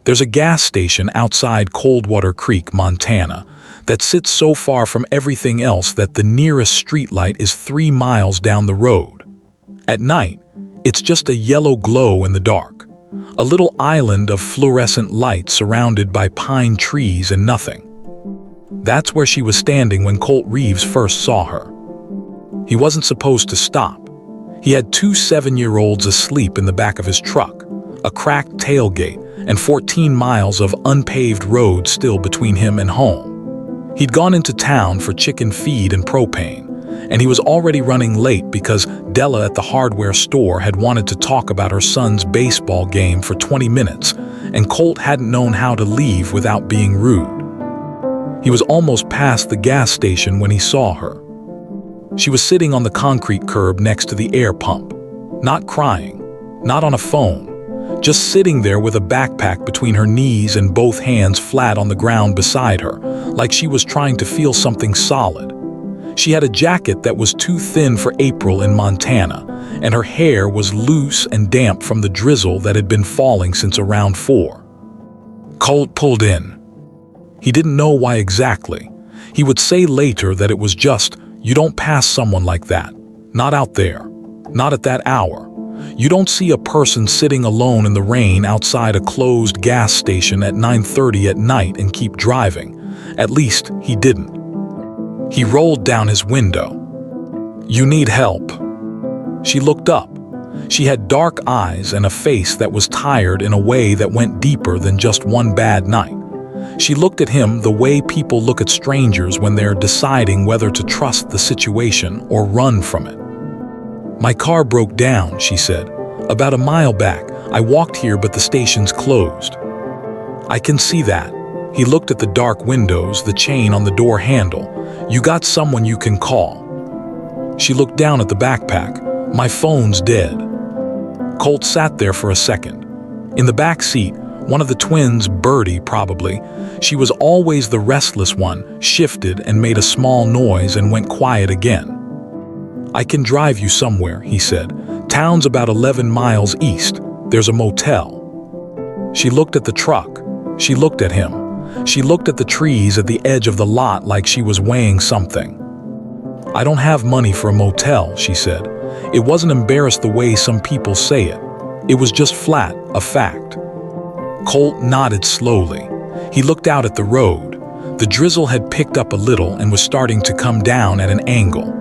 There's a gas station outside Coldwater Creek, Montana, that sits so far from everything else that the nearest streetlight is 3 miles down the road. At night, it's just a yellow glow in the dark, a little island of fluorescent light surrounded by pine trees and nothing. That's where she was standing when Colt Reeves first saw her. He wasn't supposed to stop. He had 2 7-year-olds asleep in the back of his truck, a cracked tailgate, and 14 miles of unpaved road still between him and home. He'd gone into town for chicken feed and propane, and he was already running late because Della at the hardware store had wanted to talk about her son's baseball game for 20 minutes, and Colt hadn't known how to leave without being rude. He was almost past the gas station when he saw her. She was sitting on the concrete curb next to the air pump, not crying, not on a phone, just sitting there with a backpack between her knees and both hands flat on the ground beside her, like she was trying to feel something solid. She had a jacket that was too thin for April in Montana, and her hair was loose and damp from the drizzle that had been falling since around 4. Colt pulled in. He didn't know why exactly. He would say later that it was just, you don't pass someone like that. Not out there. Not at that hour. You don't see a person sitting alone in the rain outside a closed gas station at 9:30 at night and keep driving. At least, he didn't. He rolled down his window. You need help. She looked up. She had dark eyes and a face that was tired in a way that went deeper than just one bad night. She looked at him the way people look at strangers when they're deciding whether to trust the situation or run from it. My car broke down, she said. About a mile back. I walked here, but the station's closed. I can see that. He looked at the dark windows, the chain on the door handle. You got someone you can call. She looked down at the backpack. My phone's dead. Colt sat there for a second. In the back seat, one of the twins, Birdie probably, she was always the restless one, shifted and made a small noise and went quiet again. I can drive you somewhere, he said. Town's about 11 miles east. There's a motel. She looked at the truck. She looked at him. She looked at the trees at the edge of the lot like she was weighing something. I don't have money for a motel, she said. It wasn't embarrassed the way some people say it. It was just flat, a fact. Colt nodded slowly. He looked out at the road. The drizzle had picked up a little and was starting to come down at an angle.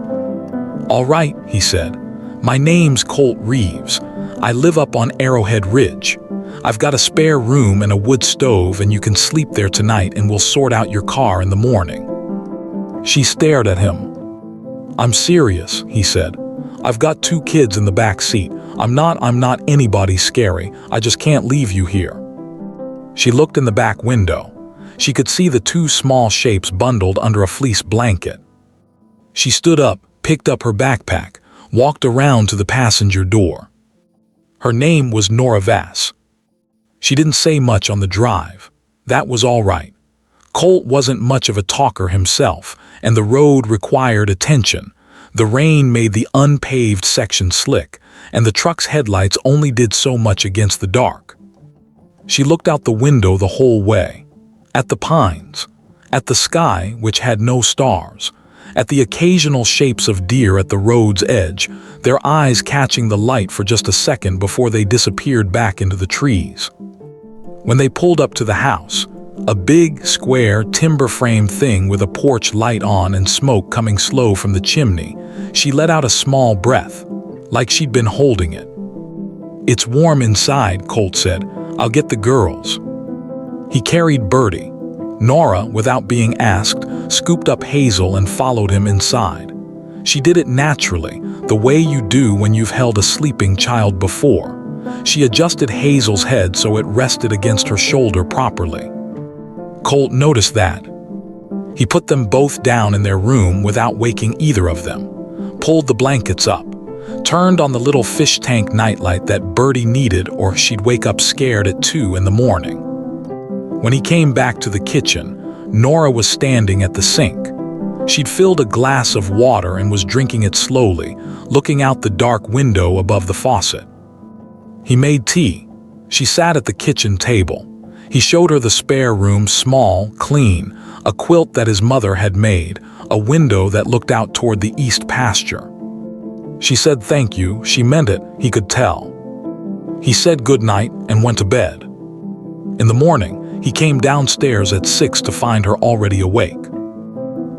All right, he said. My name's Colt Reeves. I live up on Arrowhead Ridge. I've got a spare room and a wood stove, and you can sleep there tonight and we'll sort out your car in the morning. She stared at him. I'm serious, he said. I've got 2 kids in the back seat. I'm not anybody scary. I just can't leave you here. She looked in the back window. She could see the 2 small shapes bundled under a fleece blanket. She stood up, picked up her backpack, walked around to the passenger door. Her name was Nora Vass. She didn't say much on the drive. That was all right. Colt wasn't much of a talker himself, and the road required attention. The rain made the unpaved section slick, and the truck's headlights only did so much against the dark. She looked out the window the whole way, at the pines, at the sky, which had no stars, at the occasional shapes of deer at the road's edge, their eyes catching the light for just a second before they disappeared back into the trees. When they pulled up to the house, a big, square, timber-frame thing with a porch light on and smoke coming slow from the chimney, she let out a small breath, like she'd been holding it. It's warm inside, Colt said. I'll get the girls. He carried Birdie. Nora, without being asked, scooped up Hazel and followed him inside. She did it naturally, the way you do when you've held a sleeping child before. She adjusted Hazel's head so it rested against her shoulder properly. Colt noticed that. He put them both down in their room without waking either of them, pulled the blankets up, turned on the little fish tank nightlight that Birdie needed or she'd wake up scared at 2 in the morning. When he came back to the kitchen, Nora was standing at the sink. She'd filled a glass of water and was drinking it slowly, looking out the dark window above the faucet. He made tea. She sat at the kitchen table. He showed her the spare room, small, clean, a quilt that his mother had made, a window that looked out toward the east pasture. She said thank you, she meant it, he could tell. He said good night and went to bed. In the morning, he came downstairs at 6 to find her already awake.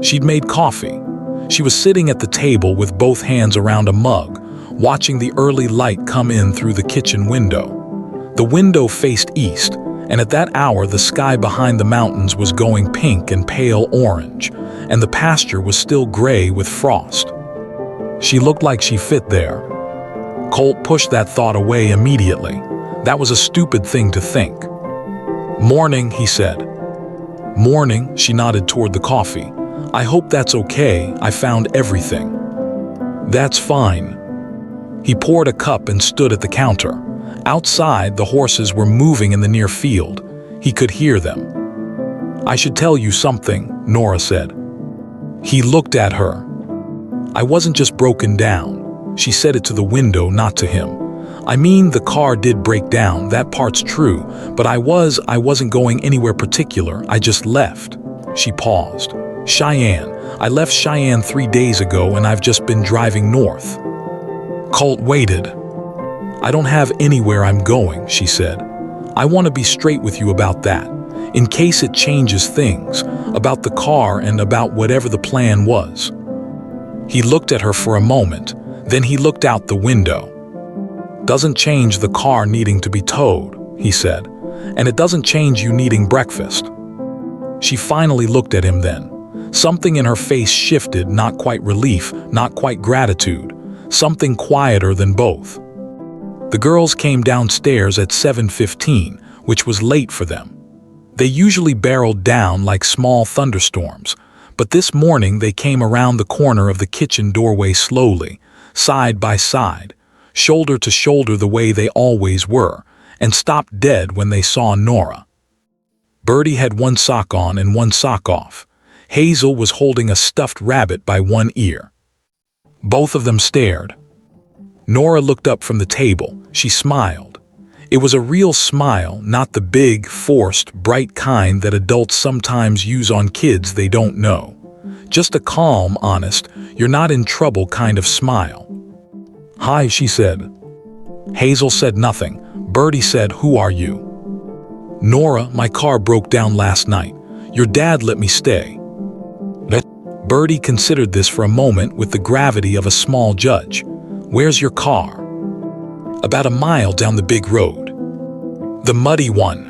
She'd made coffee. She was sitting at the table with both hands around a mug, watching the early light come in through the kitchen window. The window faced east, and at that hour the sky behind the mountains was going pink and pale orange, and the pasture was still gray with frost. She looked like she fit there. Colt pushed that thought away immediately. That was a stupid thing to think. "Morning," he said. "Morning," she nodded toward the coffee. "I hope that's okay, I found everything." "That's fine." He poured a cup and stood at the counter. Outside, the horses were moving in the near field. He could hear them. "I should tell you something," Nora said. He looked at her. "I wasn't just broken down." She said it to the window, not to him. "I mean, the car did break down, that part's true, but I wasn't going anywhere particular, I just left." She paused. "Cheyenne. I left Cheyenne 3 days ago and I've just been driving north." Colt waited. "I don't have anywhere I'm going," she said. "I want to be straight with you about that, in case it changes things, about the car and about whatever the plan was." He looked at her for a moment, then he looked out the window. "Doesn't change the car needing to be towed," he said, "and it doesn't change you needing breakfast." She finally looked at him then. Something in her face shifted, not quite relief, not quite gratitude, something quieter than both. The girls came downstairs at 7:15, which was late for them. They usually barreled down like small thunderstorms, but this morning they came around the corner of the kitchen doorway slowly, side by side, shoulder to shoulder the way they always were, and stopped dead when they saw Nora. Birdie had one sock on and one sock off. Hazel was holding a stuffed rabbit by one ear. Both of them stared. Nora looked up from the table. She smiled. It was a real smile, not the big, forced, bright kind that adults sometimes use on kids they don't know. Just a calm, honest, you're not in trouble kind of smile. "Hi," she said. Hazel said nothing. Birdie said, "Who are you?" "Nora, my car broke down last night. Your dad let me stay." Birdie considered this for a moment with the gravity of a small judge. "Where's your car?" "About a mile down the big road." "The muddy one?"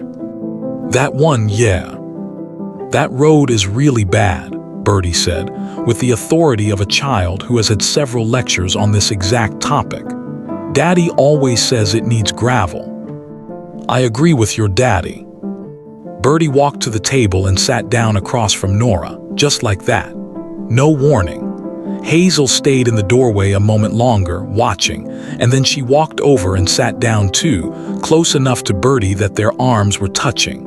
"That one, yeah." "That road is really bad," Birdie said, with the authority of a child who has had several lectures on this exact topic. "Daddy always says it needs gravel." "I agree with your daddy." Birdie walked to the table and sat down across from Nora, just like that. No warning. Hazel stayed in the doorway a moment longer, watching, and then she walked over and sat down too, close enough to Birdie that their arms were touching.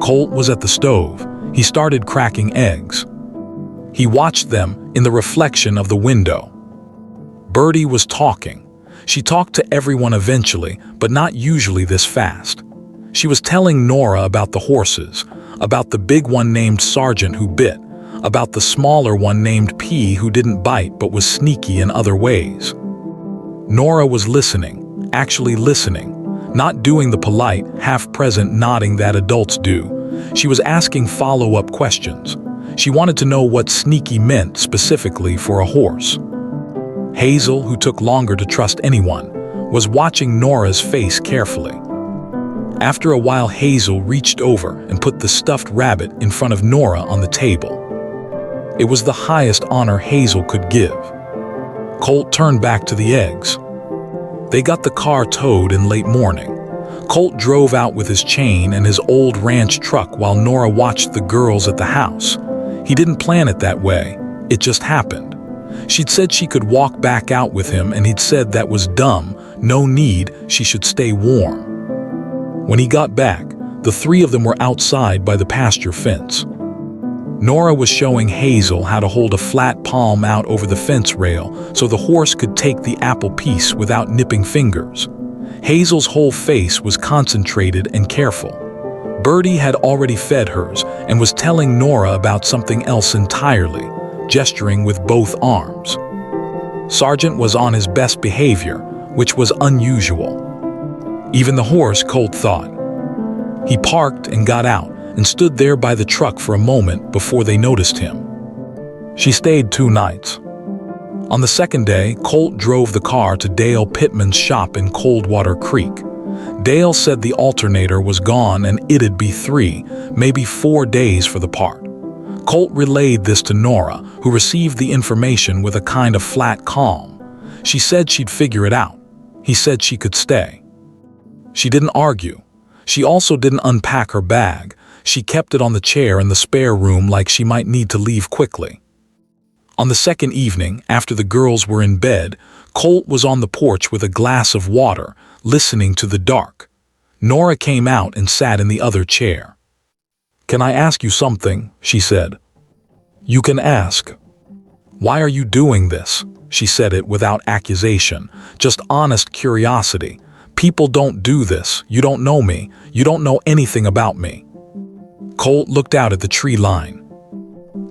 Colt was at the stove. He started cracking eggs. He watched them in the reflection of the window. Birdie was talking. She talked to everyone eventually, but not usually this fast. She was telling Nora about the horses, about the big one named Sergeant who bit, about the smaller one named P who didn't bite but was sneaky in other ways. Nora was listening, actually listening, not doing the polite, half-present nodding that adults do. She was asking follow-up questions. She wanted to know what sneaky meant specifically for a horse. Hazel, who took longer to trust anyone, was watching Nora's face carefully. After a while, Hazel reached over and put the stuffed rabbit in front of Nora on the table. It was the highest honor Hazel could give. Colt turned back to the eggs. They got the car towed in late morning. Colt drove out with his chain and his old ranch truck while Nora watched the girls at the house. He didn't plan it that way. It just happened. She'd said she could walk back out with him and he'd said that was dumb, no need, she should stay warm. When he got back, the three of them were outside by the pasture fence. Nora was showing Hazel how to hold a flat palm out over the fence rail so the horse could take the apple piece without nipping fingers. Hazel's whole face was concentrated and careful. Birdie had already fed hers and was telling Nora about something else entirely, gesturing with both arms. Sergeant was on his best behavior, which was unusual. Even the horse, Colt thought. He parked and got out and stood there by the truck for a moment before they noticed him. She stayed 2 nights. On the second day, Colt drove the car to Dale Pittman's shop in Coldwater Creek. Dale said the alternator was gone and it'd be 3, maybe 4 days for the part. Colt relayed this to Nora, who received the information with a kind of flat calm. She said she'd figure it out. He said she could stay. She didn't argue. She also didn't unpack her bag. She kept it on the chair in the spare room like she might need to leave quickly. On the second evening, after the girls were in bed, Colt was on the porch with a glass of water, listening to the dark. Nora came out and sat in the other chair. "Can I ask you something?" she said. "You can ask." "Why are you doing this?" She said it without accusation, just honest curiosity. "People don't do this. You don't know me. You don't know anything about me." Colt looked out at the tree line.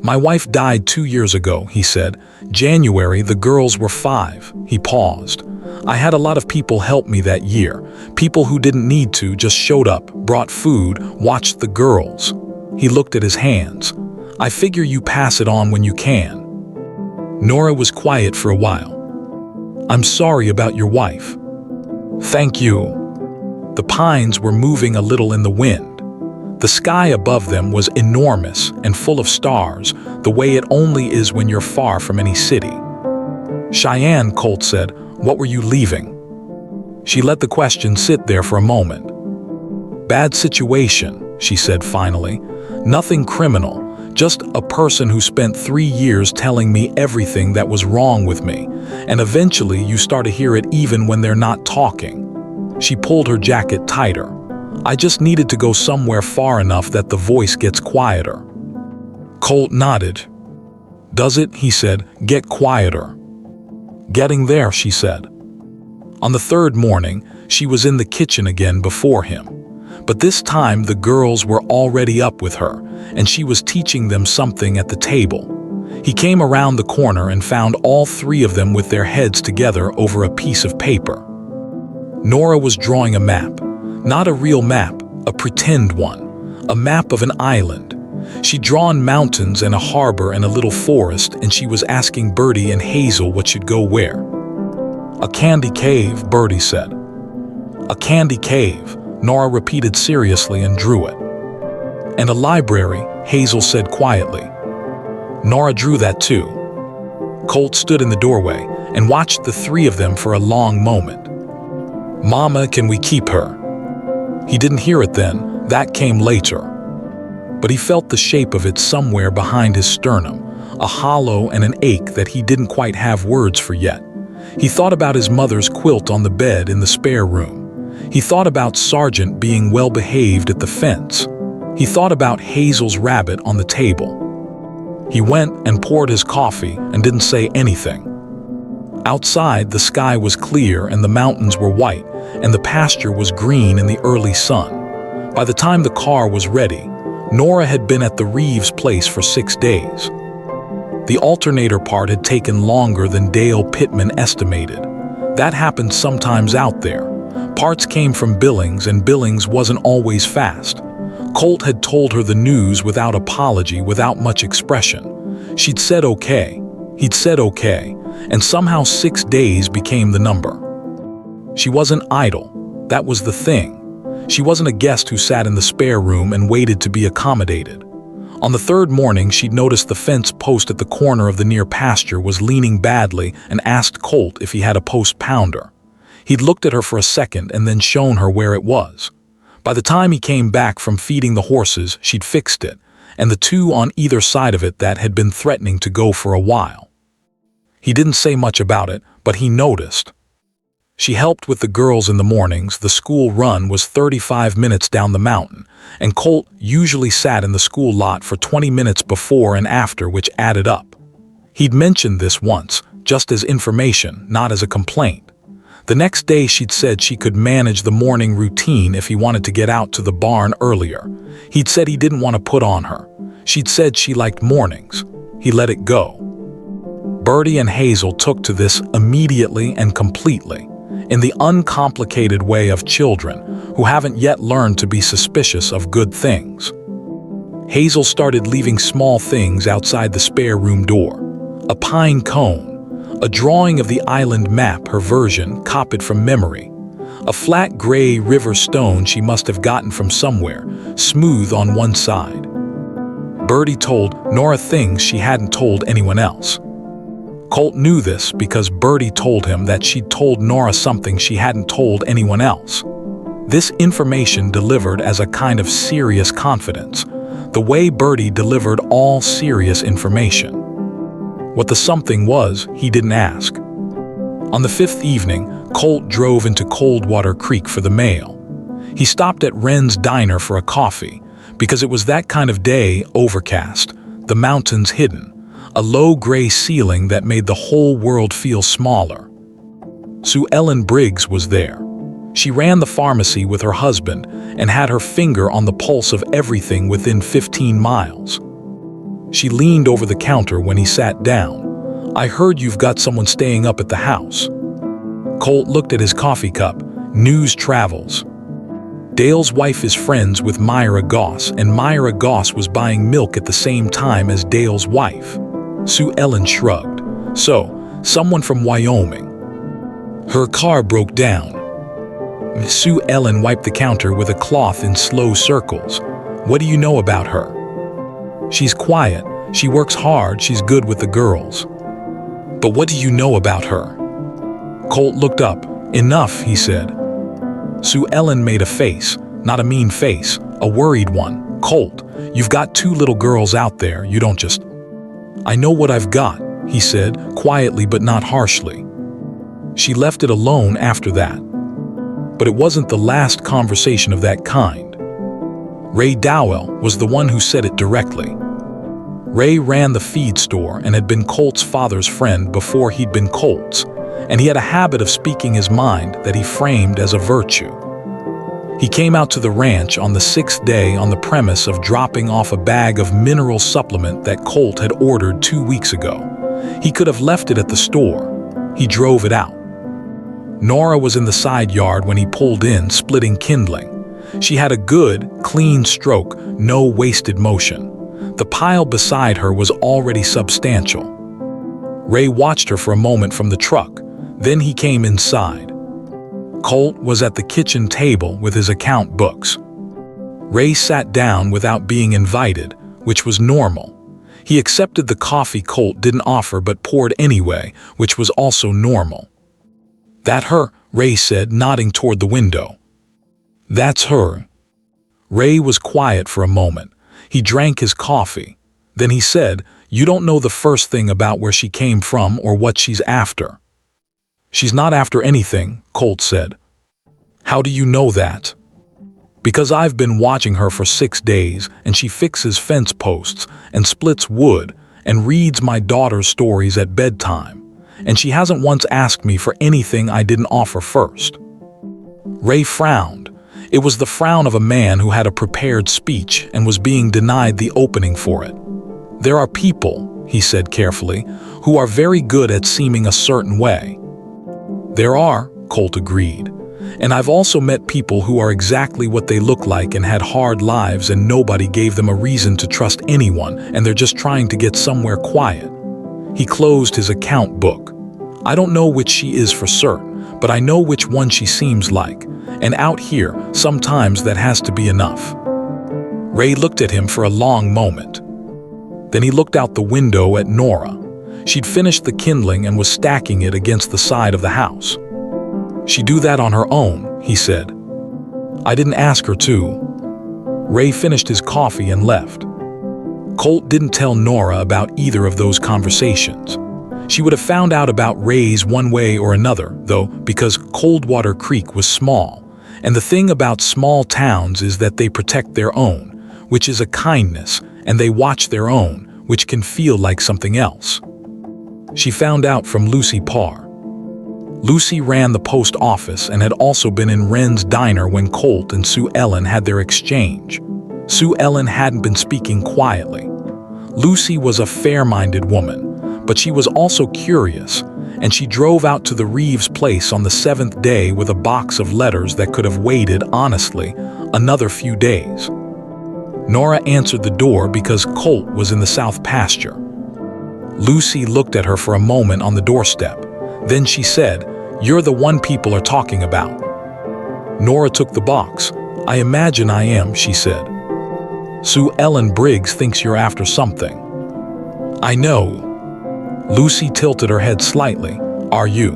"My wife died 2 years ago," he said. "January, the girls were 5. He paused. "I had a lot of people help me that year. People who didn't need to just showed up, brought food, watched the girls." He looked at his hands. "I figure you pass it on when you can." Nora was quiet for a while. "I'm sorry about your wife." "Thank you." The pines were moving a little in the wind. The sky above them was enormous and full of stars, the way it only is when you're far from any city. "Cheyenne," Colt said, "what were you leaving?" She let the question sit there for a moment. "Bad situation," she said finally. "Nothing criminal, just a person who spent 3 years telling me everything that was wrong with me, and eventually you start to hear it even when they're not talking." She pulled her jacket tighter. "I just needed to go somewhere far enough that the voice gets quieter." Colt nodded. "Does it?" he said. "Get quieter." "Getting there," she said. On the third morning, she was in the kitchen again before him. But this time the girls were already up with her, and she was teaching them something at the table. He came around the corner and found all 3 of them with their heads together over a piece of paper. Nora was drawing a map. Not a real map, a pretend one. A map of an island. She'd drawn mountains and a harbor and a little forest, and she was asking Birdie and Hazel what should go where. "A candy cave," Birdie said. "A candy cave," Nora repeated seriously and drew it. "And a library," Hazel said quietly. Nora drew that too. Colt stood in the doorway and watched the 3 of them for a long moment. "Mama, can we keep her?" He didn't hear it then, that came later. But he felt the shape of it somewhere behind his sternum, a hollow and an ache that he didn't quite have words for yet. He thought about his mother's quilt on the bed in the spare room. He thought about Sergeant being well behaved at the fence. He thought about Hazel's rabbit on the table. He went and poured his coffee and didn't say anything. Outside, the sky was clear and the mountains were white, and the pasture was green in the early sun. By the time the car was ready, Nora had been at the Reeves place for 6 days. The alternator part had taken longer than Dale Pittman estimated. That happened sometimes out there. Parts came from Billings, and Billings wasn't always fast. Colt had told her the news without apology, without much expression. She'd said okay. He'd said okay. And somehow 6 days became the number. She wasn't idle. That was the thing. She wasn't a guest who sat in the spare room and waited to be accommodated. On the third morning, she'd noticed the fence post at the corner of the near pasture was leaning badly and asked Colt if he had a post pounder. He'd looked at her for a second and then shown her where it was. By the time he came back from feeding the horses, she'd fixed it, and the 2 on either side of it that had been threatening to go for a while. He didn't say much about it, but he noticed. She helped with the girls in the mornings. The school run was 35 minutes down the mountain, and Colt usually sat in the school lot for 20 minutes before and after, which added up. He'd mentioned this once, just as information, not as a complaint. The next day she'd said she could manage the morning routine if he wanted to get out to the barn earlier. He'd said he didn't want to put on her. She'd said she liked mornings. He let it go. Bertie and Hazel took to this immediately and completely, in the uncomplicated way of children who haven't yet learned to be suspicious of good things. Hazel started leaving small things outside the spare room door. A pine cone, a drawing of the island map, her version, copied from memory, a flat gray river stone she must have gotten from somewhere, smooth on one side. Bertie told Nora things she hadn't told anyone else. Colt knew this because Bertie told him that she'd told Nora something she hadn't told anyone else. This information delivered as a kind of serious confidence, the way Bertie delivered all serious information. What the something was, he didn't ask. On the fifth evening, Colt drove into Coldwater Creek for the mail. He stopped at Wren's Diner for a coffee, because it was that kind of day, overcast, the mountains hidden, a low gray ceiling that made the whole world feel smaller. Sue Ellen Briggs was there. She ran the pharmacy with her husband and had her finger on the pulse of everything within 15 miles. She leaned over the counter when he sat down. "I heard you've got someone staying up at the house." Colt looked at his coffee cup. News travels. Dale's wife is friends with Myra Goss, and Myra Goss was buying milk at the same time as Dale's wife. Sue Ellen shrugged. "So, someone from Wyoming." Her car broke down. Sue Ellen wiped the counter with a cloth in slow circles. "What do you know about her?" "She's quiet. She works hard. She's good with the girls." "But what do you know about her?" Colt looked up. "Enough," he said. Sue Ellen made a face, not a mean face, a worried one. "Colt, you've got 2 little girls out there. You don't just—" "I know what I've got," he said, quietly but not harshly. She left it alone after that. But it wasn't the last conversation of that kind. Ray Dowell was the one who said it directly. Ray ran the feed store and had been Colt's father's friend before he'd been Colt's, and he had a habit of speaking his mind that he framed as a virtue. He came out to the ranch on the 6th day on the premise of dropping off a bag of mineral supplement that Colt had ordered 2 weeks ago. He could have left it at the store. He drove it out. Nora was in the side yard when he pulled in, splitting kindling. She had a good, clean stroke, no wasted motion. The pile beside her was already substantial. Ray watched her for a moment from the truck. Then he came inside. Colt was at the kitchen table with his account books. Ray sat down without being invited, which was normal. He accepted the coffee Colt didn't offer but poured anyway, which was also normal. "That her?" Ray said, nodding toward the window. "That's her." Ray was quiet for a moment. He drank his coffee. Then he said, "You don't know the first thing about where she came from or what she's after." "She's not after anything," Colt said. "How do you know that?" "Because I've been watching her for 6 days, and she fixes fence posts and splits wood and reads my daughter's stories at bedtime. And she hasn't once asked me for anything I didn't offer first." Ray frowned. It was the frown of a man who had a prepared speech and was being denied the opening for it. "There are people," he said carefully, "who are very good at seeming a certain way." "There are," Colt agreed. "And I've also met people who are exactly what they look like and had hard lives and nobody gave them a reason to trust anyone and they're just trying to get somewhere quiet." He closed his account book. "I don't know which she is for certain, but I know which one she seems like. And out here, sometimes that has to be enough." Ray looked at him for a long moment. Then he looked out the window at Nora. She'd finished the kindling and was stacking it against the side of the house. "She'd do that on her own," he said. "I didn't ask her to." Ray finished his coffee and left. Colt didn't tell Nora about either of those conversations. She would have found out about Ray's one way or another, though, because Coldwater Creek was small. And the thing about small towns is that they protect their own, which is a kindness, and they watch their own, which can feel like something else. She found out from Lucy Parr. Lucy ran the post office and had also been in Wren's diner when Colt and Sue Ellen had their exchange. Sue Ellen hadn't been speaking quietly. Lucy was a fair-minded woman, but she was also curious, and she drove out to the Reeves place on the 7th day with a box of letters that could have waited, honestly, another few days. Nora answered the door because Colt was in the south pasture. Lucy looked at her for a moment on the doorstep. Then she said, "You're the one people are talking about." Nora took the box. "I imagine I am," she said. "Sue Ellen Briggs thinks you're after something." "I know." Lucy tilted her head slightly. "Are you?"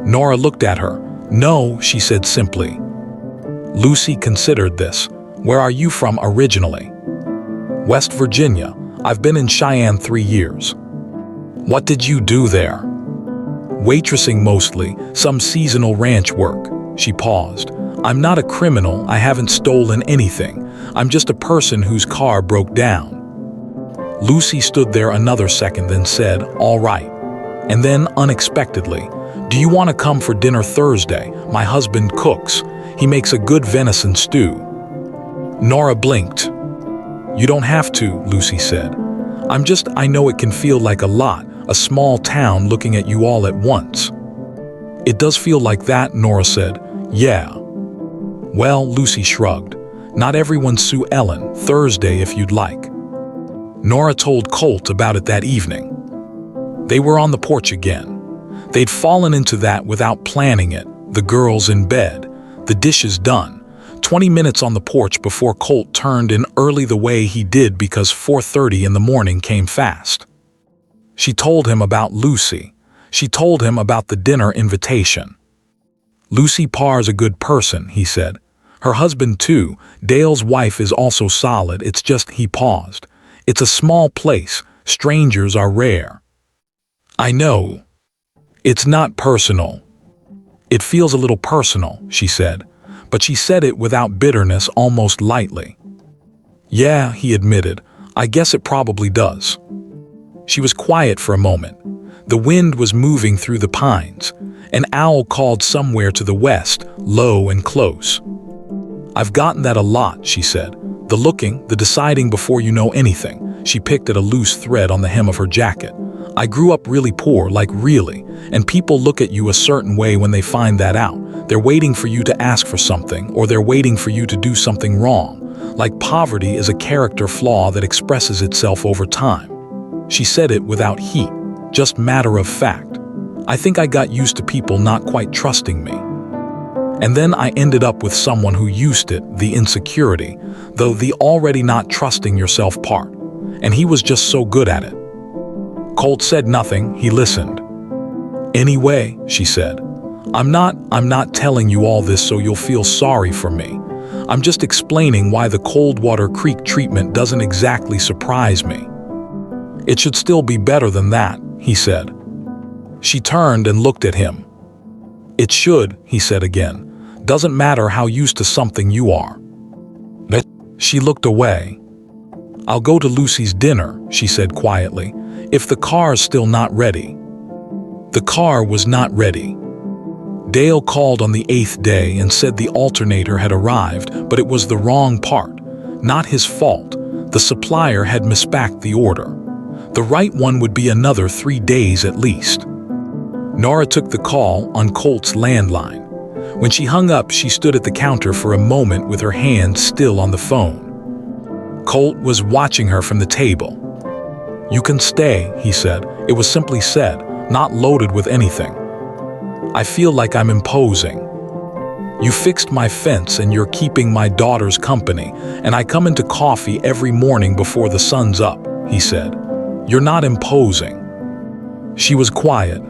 Nora looked at her. "No," she said simply. Lucy considered this. "Where are you from originally?" "West Virginia. I've been in Cheyenne 3 years." "What did you do there?" "Waitressing mostly, some seasonal ranch work." She paused. "I'm not a criminal, I haven't stolen anything. I'm just a person whose car broke down." Lucy stood there another second, then said, "All right." And then, unexpectedly, "Do you want to come for dinner Thursday? My husband cooks. He makes a good venison stew." Nora blinked. "You don't have to," Lucy said. I know it can feel like a lot, a small town looking at you all at once." "It does feel like that," Nora said. "Yeah." "Well," Lucy shrugged. "Not everyone's Sue Ellen. Thursday if you'd like." Nora told Colt about it that evening. They were on the porch again. They'd fallen into that without planning it, the girls in bed, the dishes done. 20 minutes on the porch before Colt turned in early the way he did because 4:30 in the morning came fast. She told him about Lucy. She told him about the dinner invitation. "Lucy Parr's a good person," he said. "Her husband too. Dale's wife is also solid. It's just," he paused. "It's a small place. Strangers are rare." "I know. It's not personal." "It feels a little personal," she said, but she said it without bitterness, almost lightly. "Yeah," he admitted. "I guess it probably does." She was quiet for a moment. The wind was moving through the pines. An owl called somewhere to the west, low and close. "I've gotten that a lot," she said. "The looking, the deciding before you know anything." She picked at a loose thread on the hem of her jacket. "I grew up really poor, like really, and people look at you a certain way when they find that out. They're waiting for you to ask for something, or they're waiting for you to do something wrong. Like poverty is a character flaw that expresses itself over time." She said it without heat, just matter of fact. "I think I got used to people not quite trusting me. And then I ended up with someone who used it, the insecurity, though the already not trusting yourself part. And he was just so good at it." Colt said nothing, he listened. "Anyway," she said, I'm not telling you all this so you'll feel sorry for me. I'm just explaining why the Coldwater Creek treatment doesn't exactly surprise me." "It should still be better than that," he said. She turned and looked at him. "It should," he said again. "Doesn't matter how used to something you are." She looked away. "I'll go to Lucy's dinner," she said quietly, "if the car's still not ready." The car was not ready. Dale called on the 8th day and said the alternator had arrived, but it was the wrong part. Not his fault. The supplier had mispacked the order. The right one would be another 3 days at least. Nora took the call on Colt's landline. When she hung up, she stood at the counter for a moment with her hand still on the phone. Colt was watching her from the table. "You can stay," he said. It was simply said, not loaded with anything. "I feel like I'm imposing. You fixed my fence and you're keeping my daughter's company, and I come into coffee every morning before the sun's up," he said. "You're not imposing." She was quiet.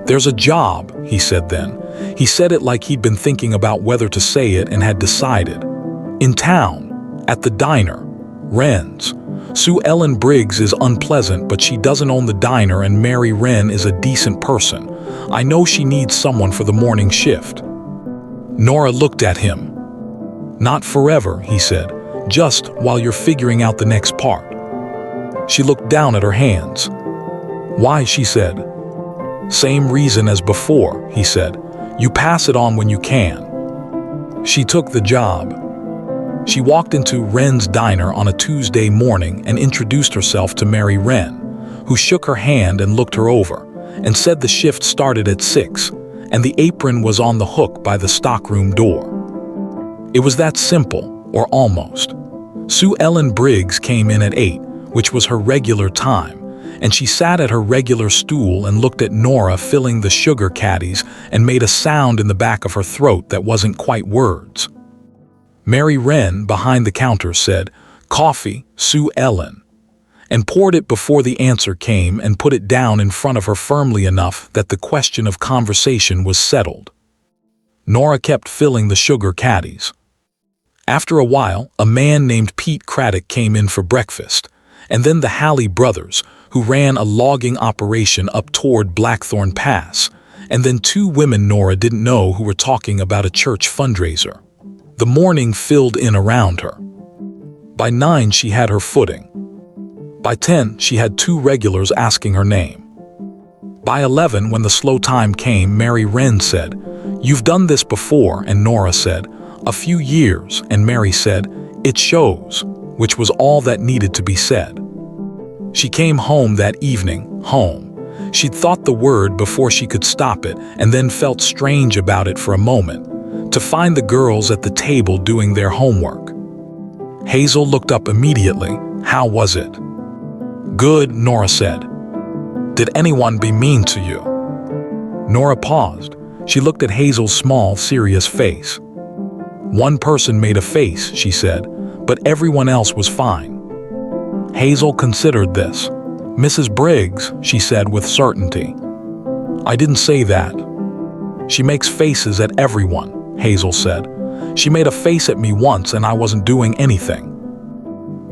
"There's a job," he said then. He said it like he'd been thinking about whether to say it and had decided. "In town, at the diner, Wren's. Sue Ellen Briggs is unpleasant, but she doesn't own the diner, and Mary Wren is a decent person. I know she needs someone for the morning shift." Nora looked at him. "Not forever," he said. "Just while you're figuring out the next part." She looked down at her hands. "Why?" she said. "Same reason as before," he said. "You pass it on when you can." She took the job. She walked into Wren's diner on a Tuesday morning and introduced herself to Mary Wren, who shook her hand and looked her over, and said the shift started at 6, and the apron was on the hook by the stockroom door. It was that simple, or almost. Sue Ellen Briggs came in at 8, which was her regular time, and she sat at her regular stool and looked at Nora filling the sugar caddies and made a sound in the back of her throat that wasn't quite words. Mary Wren, behind the counter, said, "Coffee, Sue Ellen," and poured it before the answer came and put it down in front of her firmly enough that the question of conversation was settled. Nora kept filling the sugar caddies. After a while, a man named Pete Craddock came in for breakfast, and then the Halley brothers, who ran a logging operation up toward Blackthorn Pass, and then 2 women Nora didn't know who were talking about a church fundraiser. The morning filled in around her. By 9, she had her footing. By 10, she had 2 regulars asking her name. By 11, when the slow time came, Mary Wren said, "You've done this before," and Nora said, "A few years," and Mary said, "It shows," which was all that needed to be said. She came home that evening, home. She'd thought the word before she could stop it and then felt strange about it for a moment, to find the girls at the table doing their homework. Hazel looked up immediately. "How was it?" "Good," Nora said. "Did anyone be mean to you?" Nora paused. She looked at Hazel's small, serious face. "One person made a face," she said, "but everyone else was fine." Hazel considered this. "Mrs. Briggs," she said with certainty. "I didn't say that." "She makes faces at everyone," Hazel said. "She made a face at me once and I wasn't doing anything."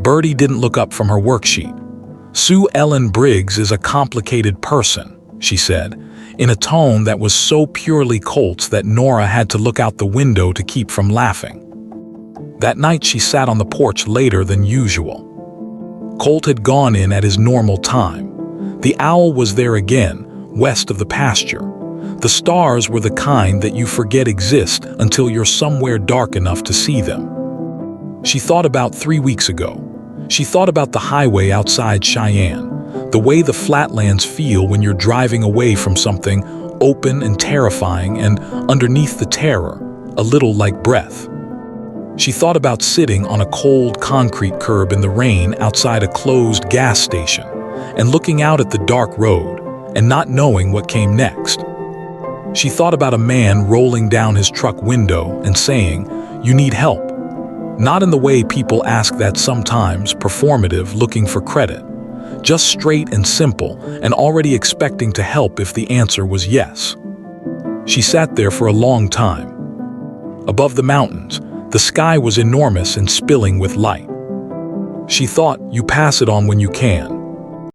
Bertie didn't look up from her worksheet. "Sue Ellen Briggs is a complicated person," she said, in a tone that was so purely Colt's that Nora had to look out the window to keep from laughing. That night she sat on the porch later than usual. Colt had gone in at his normal time. The owl was there again, west of the pasture. The stars were the kind that you forget exist until you're somewhere dark enough to see them. She thought about 3 weeks ago. She thought about the highway outside Cheyenne, the way the flatlands feel when you're driving away from something open and terrifying, and underneath the terror, a little like breath. She thought about sitting on a cold concrete curb in the rain outside a closed gas station and looking out at the dark road and not knowing what came next. She thought about a man rolling down his truck window and saying, "You need help." Not in the way people ask that sometimes, performative, looking for credit. Just straight and simple, and already expecting to help if the answer was yes. She sat there for a long time. Above the mountains, the sky was enormous and spilling with light. She thought, "You pass it on when you can."